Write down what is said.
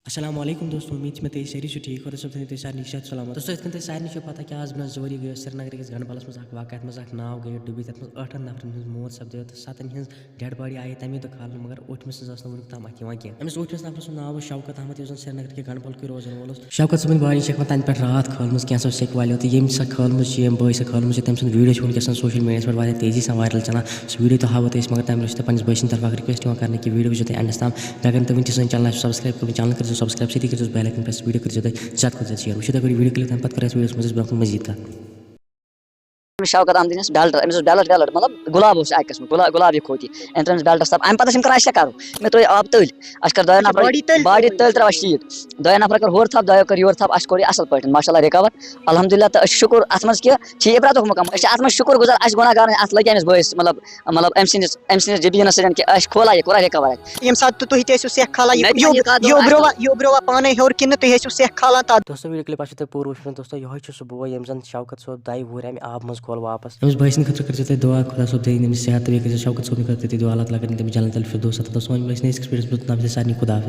السلام علیکم دوستو امید میں ساری ٹھیک اور سب سارے صحت سلامت دوستو اتنا تھی سارے پتہ کہ آج برس زوری گئی سرینگر کس گنڈبالس مز واقعہ ات مز ناؤ گئی ڈبی تر مز 8 نفرن ہز موت سپدو تو 7 ہز ڈیڈ باڈی آئی تمے دہ کھالنے مگر اوٹمس سز ون تام ات کی امس اوٹمس نفر سن ناو شوکت احمد اس سرینگر کے گنڈبال کی روزان وول شوکت صبن باڈی چھ تن پہ رات کھالمز کی سیک والیو تو یم سا کھالمز بھائی سا کھالمز تم سن ویڈیو ونکس سوشل میڈیا پہ تیزی سان وائرل چلان سہ ویڈیو تو ہاو مگر تمہ روز پنس بھائی سند طرف رکویسٹ کرنے کہ ویڈیو وچو اینڈس تام اگر تم ون سن چینل سبسکرائب کر چینل کر سبسکرائب سی کر بیل آئکن پریس ویڈیو کر زیادہ کھت زیادہ شیئر وچو تھی ویڈیو کلک تمہیں پتہ کر ویڈیوس مز برو مزید کر شوکت احمد بیلٹر امس بیلٹ مطلب گلاب اک قسم گلابی کھوتی ترس بیلٹس تب ام پتہ کر کرو مے تر آب تل کر دو نفر باڈی تل ترا شیت دو نفر کر ہور تھپ دو کر یور تھپ کور اصل پہ ماشاء اللہ رکور الحمد للہ تو شکر ات مز کہ عبرت مقام ات مز شکر گزار اس گناہ گار ات لگی امس بس مطلب ام سندس جبینس سن کہ کھولا یہ کورا رکور یم سات تھی تیسو سیک کھالا یہ بروا پانے ہور کن تھی سیک کھالا دوستو ویڈیو کلپ آسو پور وچھن دوستو یہ سہ بوے یم زن شوکت صوب دائی وہر امہ آب مز کھول واپس امس بھائی سند خاطر کرزیو تُہۍ دعا خدا صوب دِیِن أمِس صحت تہٕ بیٚیہِ کٔرزیو شوکت صوبنہِ خٲطرٕ تہِ دعا اللہ تعالیٰ کٔرِن تٔمِس جنت الفردوس عطا تہٕ سون وٕچھنہٕ أکِس ویٖڈیوَس منٛز تام سارنٕے خدا حافظ